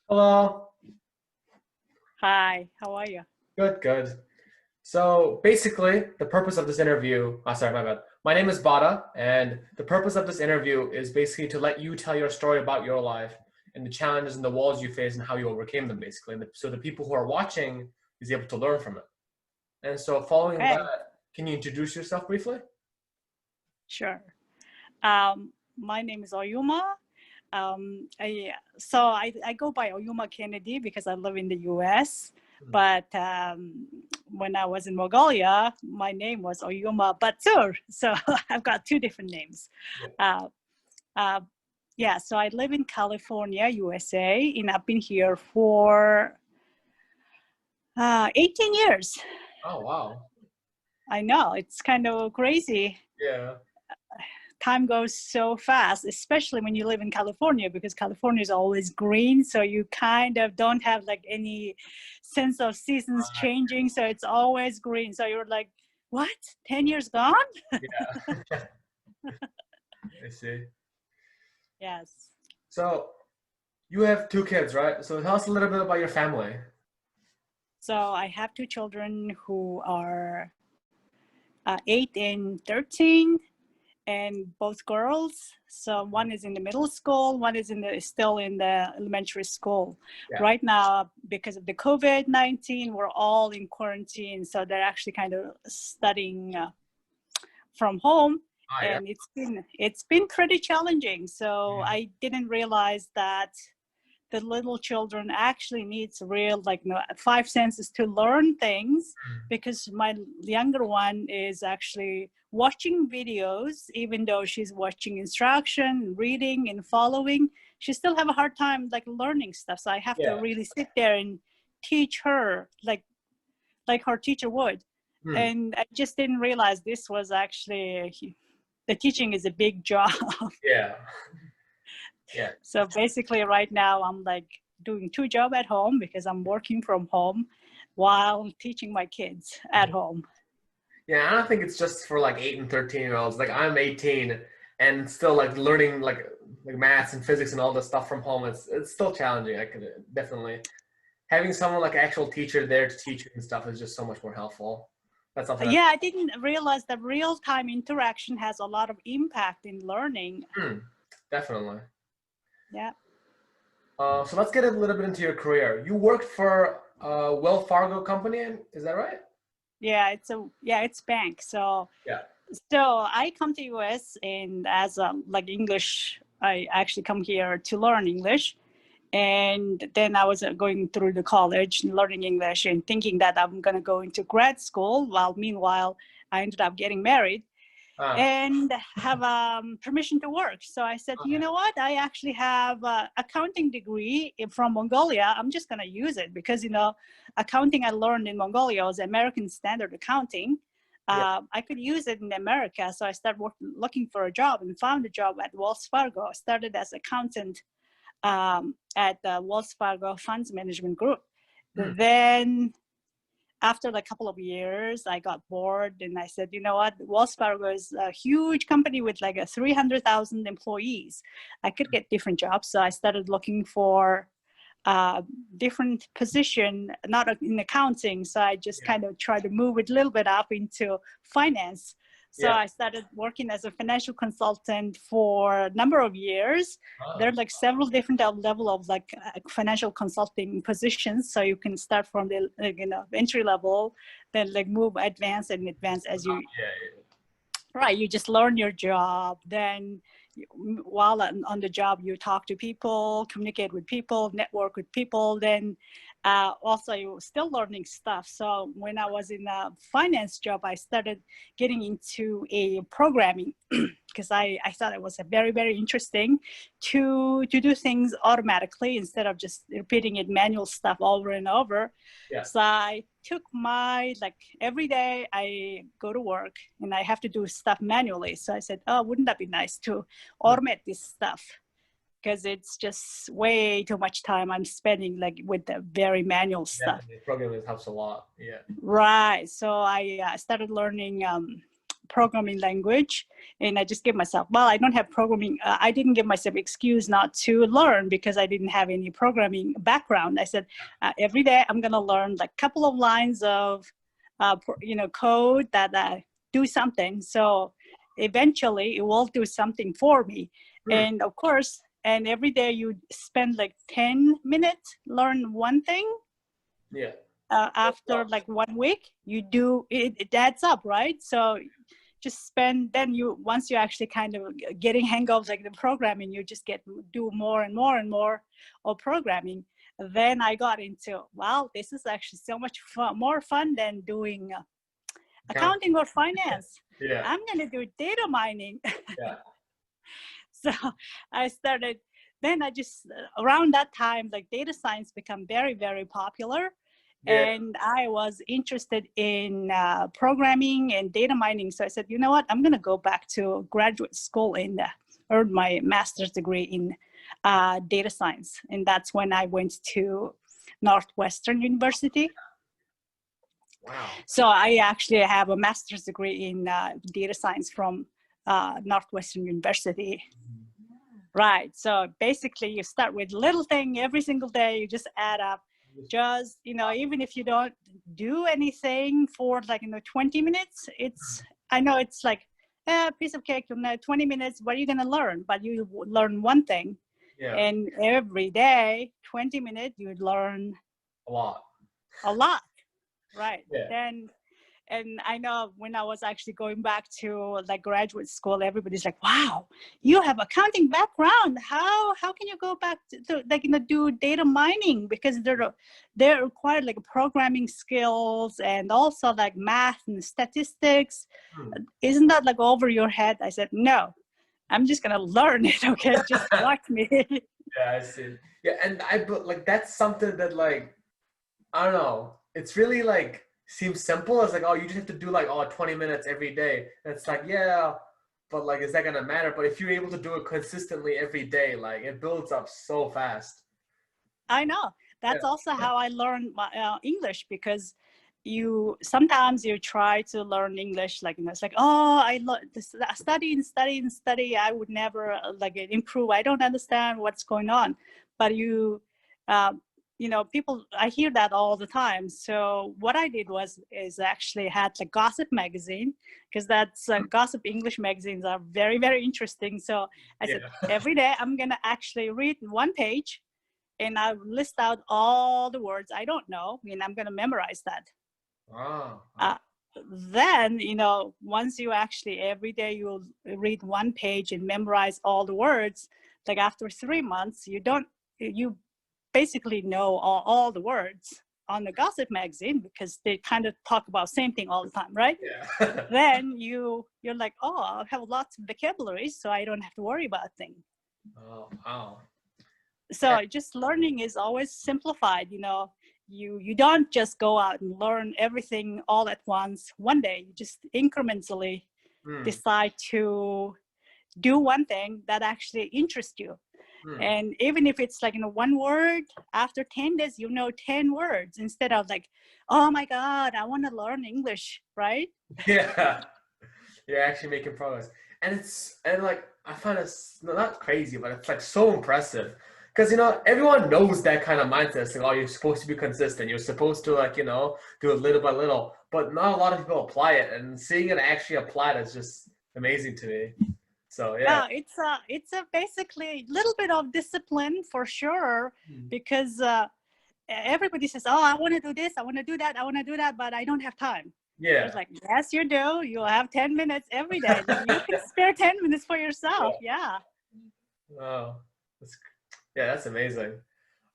Hello. Hi, how are you? Good, good. So basically, the purpose of this interview, sorry, my bad. My name is Bada, and the purpose of this interview is basically to let you tell your story about your life and the challenges and the walls you faced and how you overcame them, basically. So the people who are watching is able to learn from it. And so following Okay. that, can you introduce yourself briefly? Sure. My name is Oyumaa. I go by Oyumaa Kennedy because I live in the US. But when I was in Mongolia, my name was Oyumaa Batur. So I've got two different names. So I live in California, USA, and I've been here for 18 years. Oh, wow. I know, it's kind of crazy. Yeah. Time goes so fast, especially when you live in California, because California is always green. So you kind of don't have like any sense of seasons changing. So it's always green. So you're like, what? 10 years gone? Yeah. I see. Yes. So you have two kids, right? So tell us a little bit about your family. So I have two children who are 8 and 13. And both girls. So one is in the middle school, one is still in the elementary school. Yeah. Right now, because of the COVID-19, we're all in quarantine. So they're actually kind of studying from home. And it's been pretty challenging. So I didn't realize that the little children actually needs real, five senses to learn things, because my younger one is actually watching videos, even though she's watching instruction, reading and following, she still have a hard time learning stuff. So I have to really sit there and teach her like her teacher would. And I just didn't realize this was actually, the teaching is a big job. Yeah. Yeah. So basically right now I'm doing two jobs at home because I'm working from home while teaching my kids at home. Yeah, I don't think it's just for 8 and 13-year-olds. I'm 18 and still learning maths and physics and all this stuff from home. It's still challenging. I could definitely, having someone actual teacher there to teach you and stuff is just so much more helpful. That's something. Yeah, I didn't realize that real-time interaction has a lot of impact in learning. Definitely. Yeah. So let's get a little bit into your career. You worked for a Wells Fargo company, is that right? Yeah, it's bank. So I come to US and as English, I actually come here to learn English. And then I was going through the college and learning English and thinking that I'm going to go into grad school. While meanwhile, I ended up getting married and have permission to work. So I said, you know what? I actually have an accounting degree from Mongolia. I'm just going to use it because, accounting I learned in Mongolia was American Standard Accounting. I could use it in America. So I started looking for a job and found a job at Wells Fargo. I started as accountant at the Wells Fargo Funds Management Group. Then after a couple of years, I got bored and I said, you know what, Wells Fargo is a huge company with 300,000 employees. I could get different jobs. So I started looking for different position, not in accounting. So I just kind of tried to move it a little bit up into finance. So I started working as a financial consultant for a number of years. There are several different level of financial consulting positions. So you can start from the entry level, then move advanced as you right. You just learn your job. Then while on the job, you talk to people, communicate with people, network with people. Then also you're still learning stuff. So when I was in a finance job, I started getting into a programming because I thought it was very, very interesting to do things automatically instead of just repeating it manual stuff over and over. So I took my, every day I go to work and I have to do stuff manually. So I said, oh, wouldn't that be nice to automate this stuff? Because it's just way too much time I'm spending with the very manual stuff. Programming helps a lot. Yeah. Right. So I started learning programming language, and I just gave myself, well, I don't have programming. I didn't give myself excuse not to learn because I didn't have any programming background. I said, every day I'm going to learn like a couple of lines of, code that do something. So eventually it will do something for me. And of course, and every day you spend like 10 minutes, learn one thing. Yeah. After like 1 week, you do it adds up, right? So just spend, then once you actually kind of getting hang of like the programming, you just do more and more and more of programming. Then I got into, wow, this is actually so much more fun than doing accounting or finance. Yeah. I'm going to do data mining. Yeah. So I started, then I just, around that time, like data science become very, very popular. Yeah. And I was interested in programming and data mining. So I said, you know what, I'm going to go back to graduate school and earn my master's degree in data science. And that's when I went to Northwestern University. Wow. So I actually have a master's degree in data science from Northwestern University. Right. So basically you start with little thing every single day, you just add up. Just, even if you don't do anything for like, 20 minutes, I know it's like a piece of cake, 20 minutes, what are you going to learn? But you learn one thing. Yeah. And every day, 20 minutes, you learn a lot. Right. Yeah. And I know when I was actually going back to like graduate school, everybody's like, wow, you have accounting background. How can you go back to like, do data mining? Because they require like programming skills and also like math and statistics. Isn't that like over your head? I said, no, I'm just going to learn it. Okay. Just watch me. Yeah, I see. Yeah. And like, that's something that like, I don't know. It's really like, seems simple. It's like, oh, you just have to do like 20 minutes every day. And it's like, yeah, but like, is that gonna matter? But if you're able to do it consistently every day, like it builds up so fast. I know. That's also how I learned my, English, because sometimes you try to learn English, like, it's like, oh, I study. I would never like improve. I don't understand what's going on. But people, I hear that all the time. So what I did is actually had a gossip magazine, because that's gossip English magazines are very, very interesting. So I said, every day I'm going to actually read one page and I list out all the words I don't know, and I'm going to memorize that. Wow. Then, once you actually every day you'll read one page and memorize all the words, like after 3 months, you basically know all the words on the gossip magazine, because they kind of talk about same thing all the time, right? Yeah. Then you're like, oh, I have lots of vocabulary, so I don't have to worry about things. Oh, wow. So just learning is always simplified. You don't just go out and learn everything all at once one day. You just incrementally decide to do one thing that actually interests you. And even if it's like one word, after 10 days, 10 words instead of like, oh my God, I want to learn English, right? Yeah, you're actually making progress. And like, I find it's not crazy, but it's like so impressive. Because, everyone knows that kind of mindset. It's like, oh, you're supposed to be consistent. You're supposed to like, do it little by little. But not a lot of people apply it. And seeing it actually applied is just amazing to me. So yeah, it's basically a little bit of discipline for sure, because everybody says, oh, I want to do this, I want to do that, but I don't have time. Yeah, it's like, yes, you do. You'll have 10 minutes every day. You can spare 10 minutes for yourself. Yeah. Wow, that's amazing.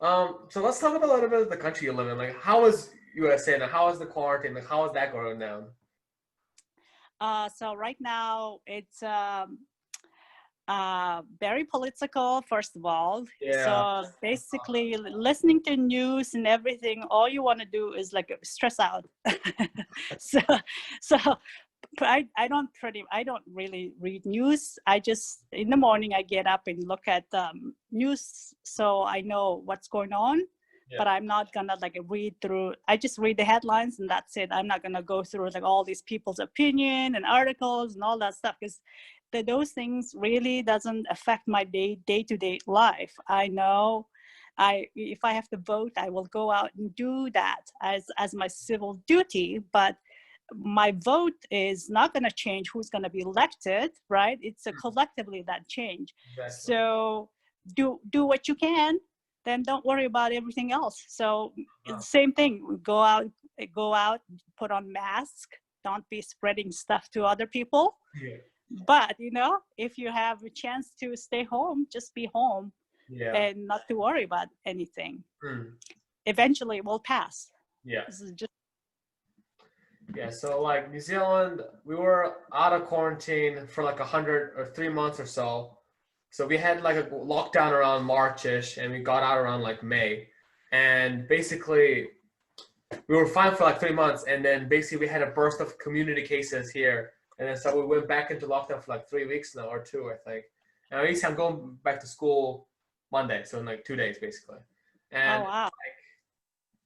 So let's talk about a little bit of the country you live in. Like, how is USA now? How is the quarantine? Like, how is that going down? So right now it's very political, first of all. Yeah. So basically listening to news and everything, all you want to do is like stress out. so I don't really read news. I just, in the morning, I get up and look at news, so I know what's going on. but I'm not gonna like read through. I just read the headlines and that's it. I'm not gonna go through like all these people's opinion and articles and all that stuff, because those things really doesn't affect my day-to-day life. I know if I have to vote, I will go out and do that as my civil duty, but my vote is not going to change who's going to be elected, right? It's a collectively that change. Exactly. So do what you can, then don't worry about everything else. So it's the same thing. Go out, put on mask. Don't be spreading stuff to other people. Yeah. But you know, if you have a chance to stay home, just be home. Yeah. And not to worry about anything. Eventually it will pass. Yeah. This is just... Yeah, so like New Zealand, we were out of quarantine for like 3 months or so. So we had like a lockdown around March-ish, and we got out around like May. And basically we were fine for like 3 months, and then basically we had a burst of community cases here. And then so we went back into lockdown for like 3 weeks now, or 2, I think. And at least I'm going back to school Monday, so in like 2 days basically. And oh, wow. Like,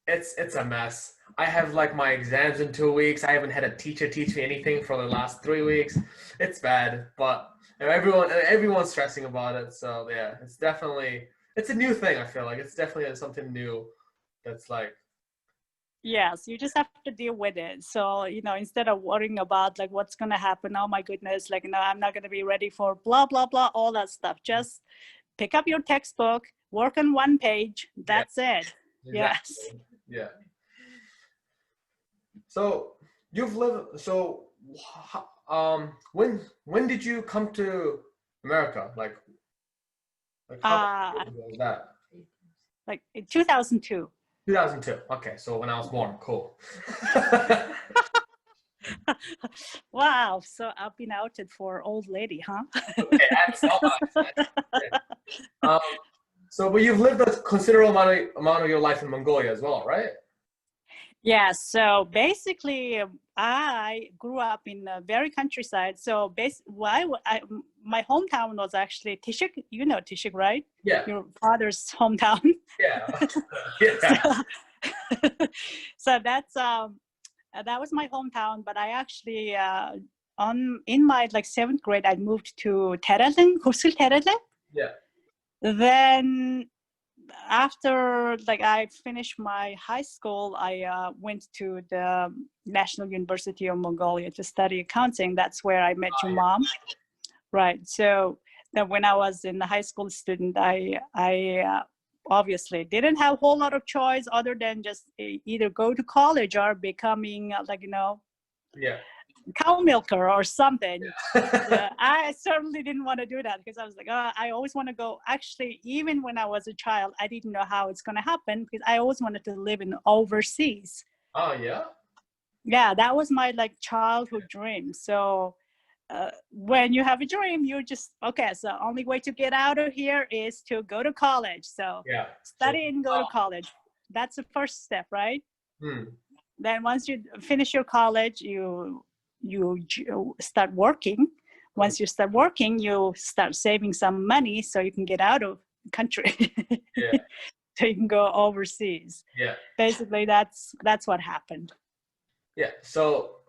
it's a mess. I have like my exams in 2 weeks. I haven't had a teacher teach me anything for the last 3 weeks. It's bad, but everyone's stressing about it. So yeah, it's a new thing. I feel like it's definitely something new. That's like, yes, you just have to deal with it. So, you know, instead of worrying about like what's going to happen, oh my goodness, like, no, I'm not going to be ready for blah, blah, blah, all that stuff. Just pick up your textbook, work on one page. That's it. Exactly. Yes. Yeah. So you've lived, so when did you come to America? Like how long ago was that? Like in 2002. 2002. Okay, so when I was born. Cool. Wow, so I've been outed for old lady, huh? Okay, that's not much. So, but you've lived a considerable amount of your life in Mongolia as well, right? Yeah, so basically I grew up in a very countryside. So my hometown was actually Tishik. You know Tishik, right? Yeah. Your father's hometown. Yeah. Yeah. So that's that was my hometown, but I actually in my like 7th grade I moved to Tarialan, Hөвsgөл. Yeah. Then after like I finished my high school, I went to the National University of Mongolia to study accounting. That's where I met your mom. Right. So then when I was in the high school student, I obviously didn't have a whole lot of choice other than just either go to college or becoming like, you know, cow milker or something. Yeah, I certainly didn't want to do that because I was like, I always want to go. Actually, even when I was a child, I didn't know how it's going to happen because I always wanted to live in overseas. Oh, yeah? Yeah, that was my like childhood dream. So when you have a dream, you just, okay, so only way to get out of here is to go to college. So study and go to college. That's the first step, right? Then once you finish your college, you start working. Once you start working, you start saving some money so you can get out of the country. So you can go overseas. Basically that's what happened. So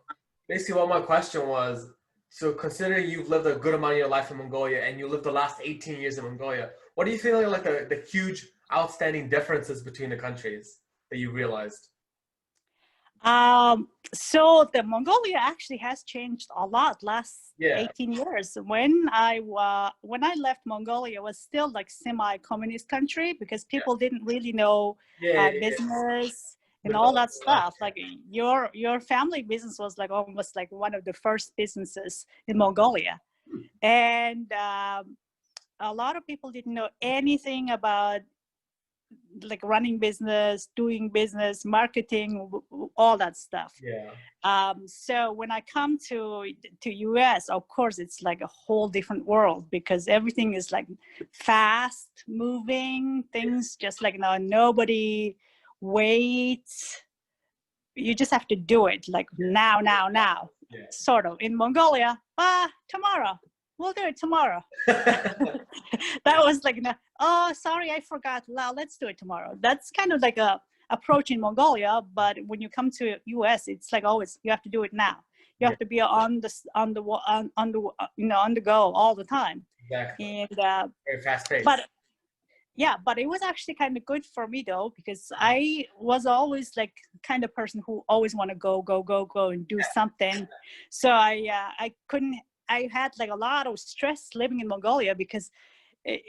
basically what my question was, so considering you've lived a good amount of your life in Mongolia and you lived the last 18 years in Mongolia, what do you feel like the huge outstanding differences between the countries that you realized? So the Mongolia actually has changed a lot last 18 years. When I left Mongolia, it was still like semi-communist country because people didn't really know business and all that stuff. Like your family business was like almost like one of the first businesses in Mongolia, and a lot of people didn't know anything about like running business, doing business, marketing, all that stuff. So when I come to US, of course, it's like a whole different world because everything is like fast moving things, just like nobody waits. You just have to do it like now. Sort of. In Mongolia, tomorrow. we'll do it tomorrow. That was like, oh, sorry, I forgot. Well, let's do it tomorrow. That's kind of like a approach in Mongolia, but when you come to US, it's like always you have to do it now. You have to be on the go all the time. Exactly. And very fast paced. But yeah, but it was actually kind of good for me though, because I was always like kind of person who always want to go and do something. So I couldn't. I had like a lot of stress living in Mongolia because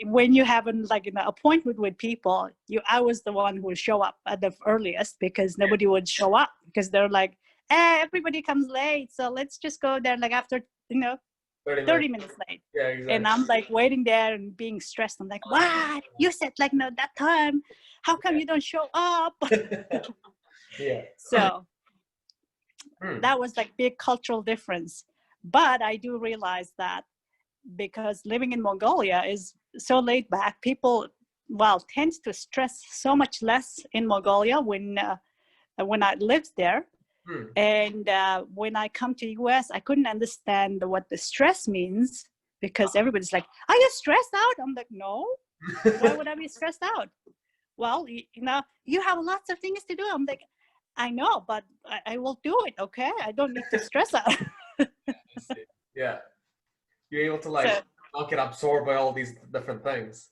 when you have an appointment with people, I was the one who would show up at the earliest because nobody would show up because they're like, everybody comes late, so let's just go there like after 30 minutes late. Yeah, exactly. And I'm like waiting there and being stressed. I'm like, what? You said like no that time. How come you don't show up? Yeah. So that was like big cultural difference. But I do realize that because living in Mongolia is so laid back, people tend to stress so much less in Mongolia when I lived there. And when I come to US, I couldn't understand what the stress means because everybody's like, are you stressed out? I'm like, no. Why would I be stressed out? Well, you have lots of things to do. I'm like, I know, but I will do it, okay? I don't need to stress out. Yeah. You're able to not get absorbed by all these different things.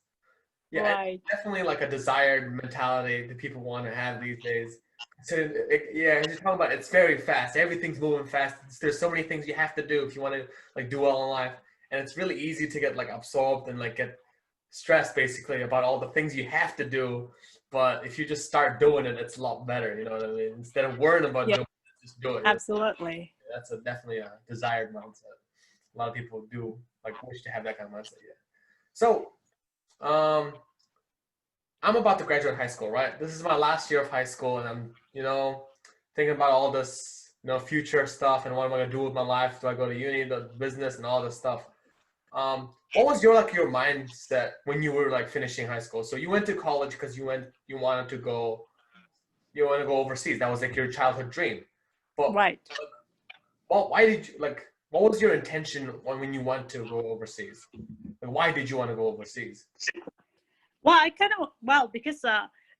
Yeah, right. It's definitely like a desired mentality that people want to have these days. So as you're talking about, it's very fast. Everything's moving fast. There's so many things you have to do if you want to do well in life, and it's really easy to get absorbed and get stressed basically about all the things you have to do. But if you just start doing it, it's a lot better. You know what I mean? Instead of worrying about doing it, just do it. Absolutely. That's definitely a desired mindset. A lot of people do wish to have that kind of mindset. Yeah. So, I'm about to graduate high school, right? This is my last year of high school, and I'm, thinking about all this, future stuff and what am I gonna do with my life? Do I go to uni, the business, and all this stuff? What was your mindset when you were finishing high school? So you went to college because you wanted to go overseas. That was your childhood dream. But right. Well, why did you what was your intention when you want to go overseas? Why did you want to go overseas? Well, because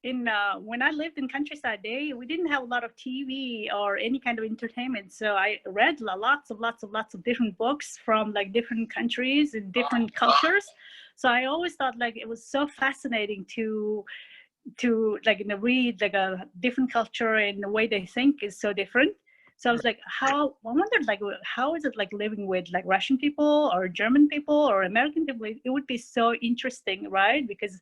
when I lived in countryside day, we didn't have a lot of TV or any kind of entertainment. So I read lots of different books from different countries and different cultures. So I always thought it was so fascinating to read a different culture, and the way they think is so different. So I was like, I wondered how is it living with Russian people or German people or American people? It would be so interesting, right? Because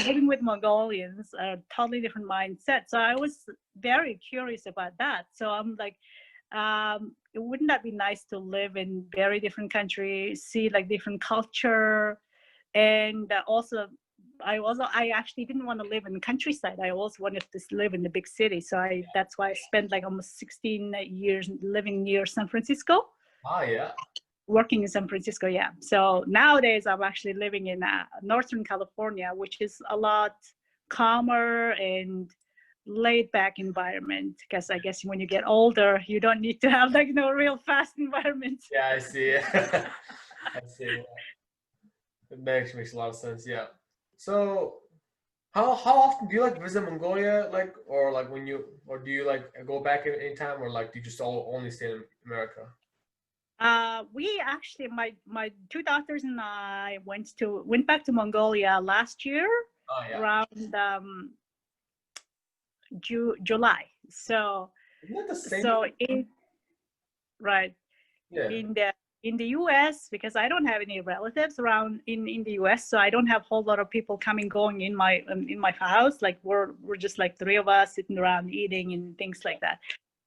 living with Mongolians are a totally different mindset. So I was very curious about that. So I'm like, wouldn't that be nice to live in very different countries, see different culture, and I actually didn't want to live in the countryside. I also wanted to live in the big city. So that's why I spent almost 16 years living near San Francisco. Oh, yeah. Working in San Francisco, yeah. So nowadays I'm actually living in Northern California, which is a lot calmer and laid back environment. Because I guess when you get older, you don't need to have real fast environment. Yeah, I see. I see. It makes a lot of sense, yeah. So, how often do you visit Mongolia, or do you go back at any time, or do you just only stay in America? We actually, my two daughters and I went back to Mongolia last year. Oh, yeah. Around July. So isn't that the same? Right. Yeah. In the US, because I don't have any relatives around in the US, so I don't have a whole lot of people going in my house. We're just three of us sitting around eating and things like that.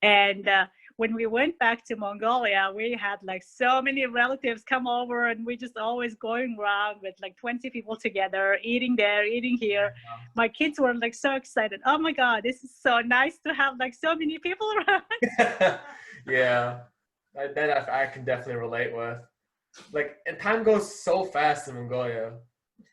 And when we went back to Mongolia, we had so many relatives come over, and we just always going around with 20 people together, eating there, eating here. My kids were so excited. Oh my God, this is so nice to have so many people around. Yeah. That I can definitely relate with. And time goes so fast in Mongolia.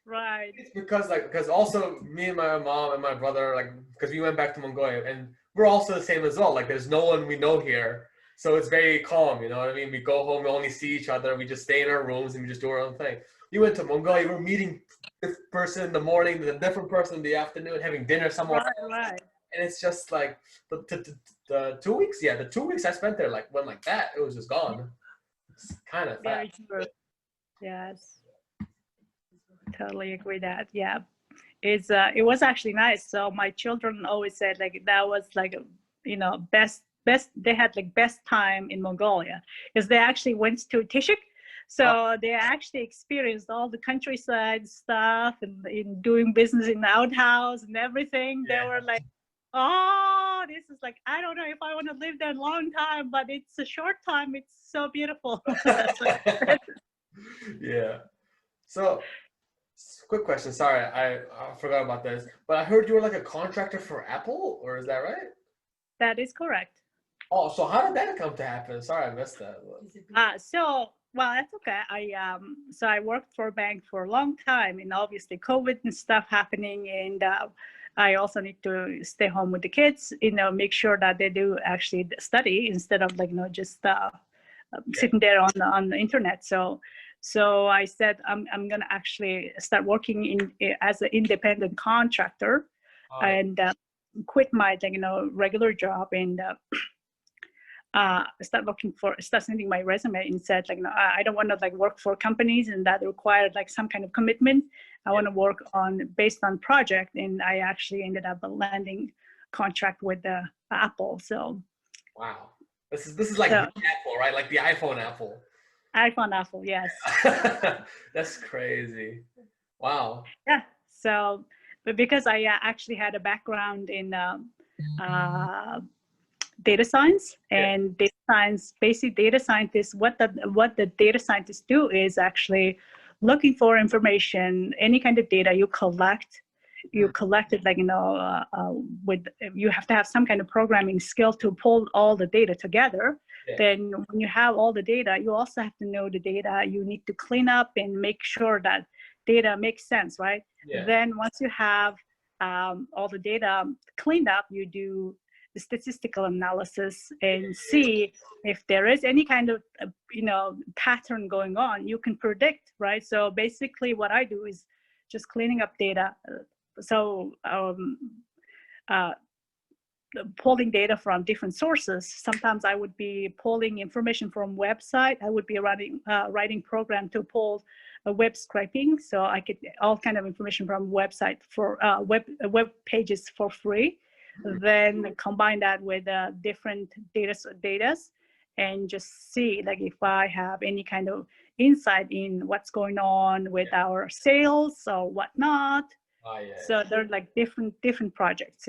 Right. It's because also me and my mom and my brother, because we went back to Mongolia, and we're also the same as well. There's no one we know here, So it's very calm, you know what I mean? We go home, we only see each other, we just stay in our rooms and we just do our own thing. You went to Mongolia, you were meeting this person in the morning, the different person in the afternoon, having dinner somewhere else. Right. And it's just like the 2 weeks, the 2 weeks I spent there like went like that. It was just gone. It's kind of Very true. Yes. Totally agree that. Yeah. It was actually nice. So my children always said like that was like, you know, best they had like best time in Mongolia because they actually went to Tishik. So they actually experienced all the countryside stuff and in doing business in the outhouse and everything. They were like, oh, this is like, I don't know if I want to live there a long time, but it's a short time. It's so beautiful. Yeah. So quick question. Sorry, I forgot about this, but I heard you were like a contractor for Apple, or is that right? That is correct. Oh, so how did that come to happen? Sorry, I missed that. Well, that's okay. I worked for a bank for a long time, and obviously COVID and stuff happening, and I also need to stay home with the kids, you know, make sure that they do actually study instead of like, you know, just sitting there on the internet. So I said, I'm going to actually start working as an independent contractor and quit my, like, you know, regular job and start sending my resume and said, like, no, I don't want to like work for companies and that required like some kind of commitment. I want to work based on project. And I actually ended up landing contract with Apple. So. Wow. This is like the Apple, right? Like the iPhone Apple. iPhone Apple, yes. That's crazy. Wow. Yeah. So, but because I actually had a background in data science and data science, basic data scientists, what the data scientists do is actually looking for information, any kind of data you collect. You collect it, like, you know, you have to have some kind of programming skill to pull all the data together. Then when you have all the data, you also have to know the data. You need to clean up and make sure that data makes sense, right? Then once you have all the data cleaned up, you do the statistical analysis and see if there is any kind of, you know, pattern going on. You can predict, right? So basically what I do is just cleaning up data. So pulling data from different sources. Sometimes I would be pulling information from website. I would be writing program to pull web scraping, so I get all kind of information from website for web pages for free. Then combine that with different data and just see like if I have any kind of insight in what's going on with our sales or whatnot. So they're like different projects.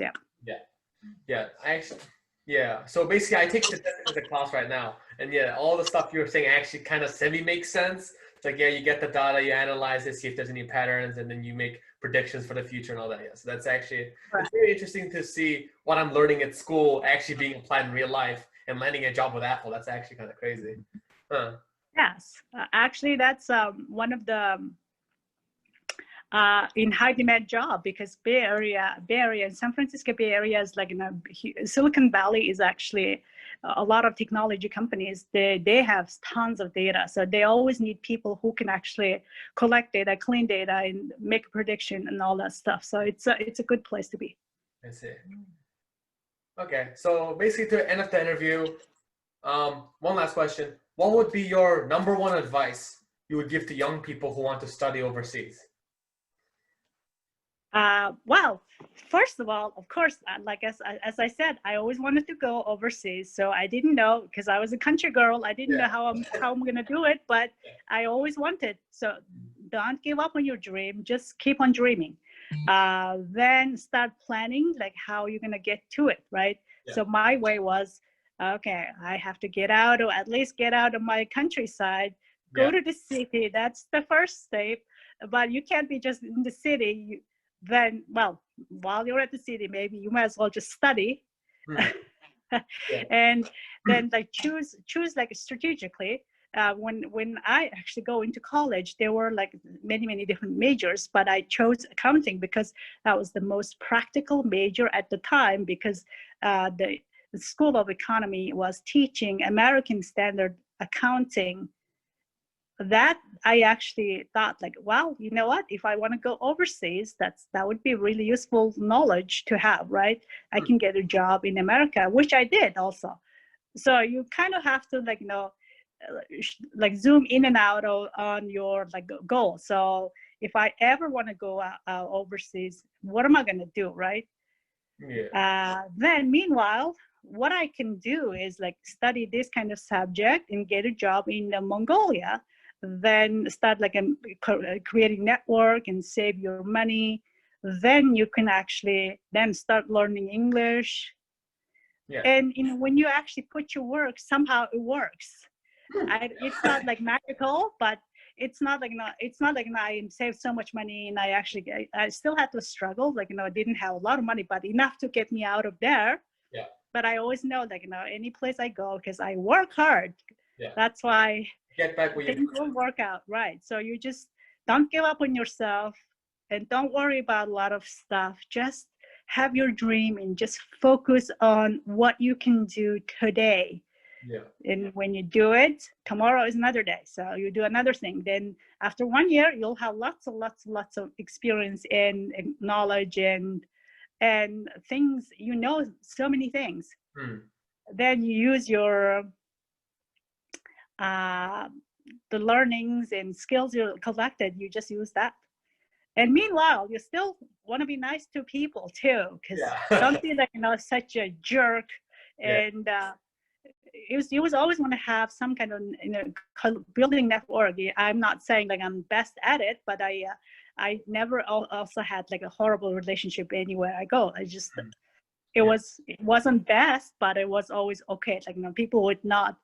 So basically I take the class right now, and all the stuff you're saying actually kind of semi makes sense. It's like, you get the data, you analyze it, see if there's any patterns, and then you make predictions for the future and all that. So that's actually, it's very interesting to see what I'm learning at school actually being applied in real life and landing a job with Apple. That's actually kind of crazy. Yes, actually that's one of the in high demand job, because Bay Area and San Francisco Bay Area is like, you know, Silicon Valley is actually a lot of technology companies. They have tons of data, so they always need people who can actually collect data, clean data, and make a prediction and all that stuff. So it's a good place to be. I see. Okay, so basically to the end of the interview, one last question: what would be your #1 advice you would give to young people who want to study overseas? Well, first of all, of course, like as I said, I always wanted to go overseas. So I didn't know, because I was a country girl. I didn't know how I'm going to do it, but I always wanted. So don't give up on your dream. Just keep on dreaming. Then start planning like how you're going to get to it, right? So my way was, okay, I have to get out, or at least get out of my countryside, go to the city. That's the first step. But you can't be just in the city. Then, well, while you're at the city, maybe you might as well just study. And then like choose like strategically. When I actually go into college, there were like many different majors, but I chose accounting because that was the most practical major at the time, because the School of Economy was teaching American Standard Accounting. That I actually thought like, well, you know what? If I want to go overseas, that would be really useful knowledge to have, right? I can get a job in America, which I did also. So you kind of have to like, like zoom in and out on your like goal. So if I ever want to go overseas, what am I going to do, right? Yeah. Then meanwhile, what I can do is like study this kind of subject and get a job in Mongolia, then start like creating network and save your money. Then you can actually then start learning English. Yeah. And when you actually put your work, somehow it works. It's not like magical, but it's not like I saved so much money and I still had to struggle. Like I didn't have a lot of money, but enough to get me out of there. Yeah. But I always know like any place I go, because I work hard. Yeah. That's why get back where things will work out, right? So you just don't give up on yourself and don't worry about a lot of stuff. Just have your dream and just focus on what you can do today. Yeah. And when you do it, tomorrow is another day. So you do another thing. Then after 1 year, you'll have lots of experience and knowledge and things, so many things. Then you use your the learnings and skills you collected, you just use that. And meanwhile, you still want to be nice to people too, because don't be like such a jerk. And you always want to have some kind of building network. I'm not saying like I'm best at it, but I never also had like a horrible relationship anywhere I go. I just it wasn't best, but it was always okay. Like people would not.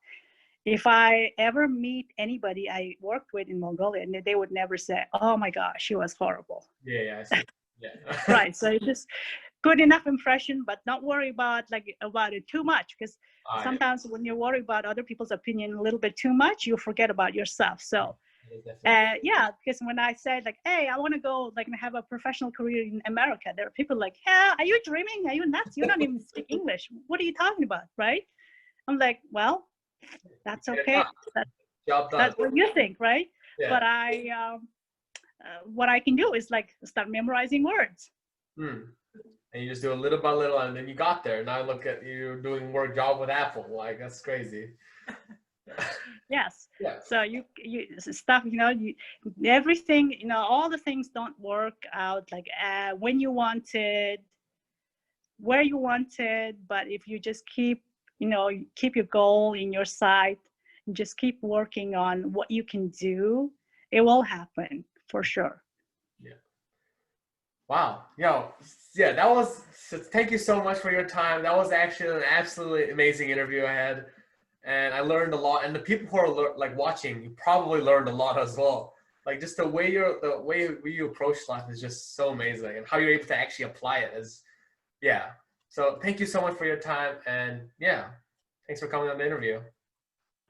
If I ever meet anybody I worked with in Mongolia, they would never say, "Oh my gosh, she was horrible." Yeah, I see. Yeah. Right. So it's just good enough impression, but don't worry about it too much, because sometimes when you worry about other people's opinion a little bit too much, you forget about yourself. So because when I said like, "Hey, I want to go like have a professional career in America," there are people like, "Yeah, are you dreaming? Are you nuts? You don't even speak English. What are you talking about?" Right? I'm like, well, that's okay. That's what you think, right? Yeah. But what I can do is like start memorizing words. And you just do a little by little, and then you got there. Now look at you doing job with Apple. Like that's crazy. Yes. So you stuff, everything, all the things don't work out like when you wanted, where you wanted, but if you just keep your goal in your sight and just keep working on what you can do, it will happen for sure. Wow. That was, thank you so much for your time. That was actually an absolutely amazing interview I had, and I learned a lot, and the people who are like watching, you probably learned a lot as well. Like just the way you approach life is just so amazing, and how you're able to actually apply it is, So thank you so much for your time, and thanks for coming on the interview.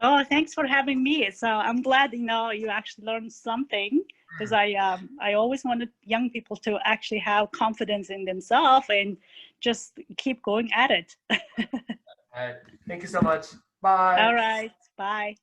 Oh, thanks for having me. So I'm glad you actually learned something, because I always wanted young people to actually have confidence in themselves and just keep going at it. All right. Thank you so much. Bye. All right. Bye.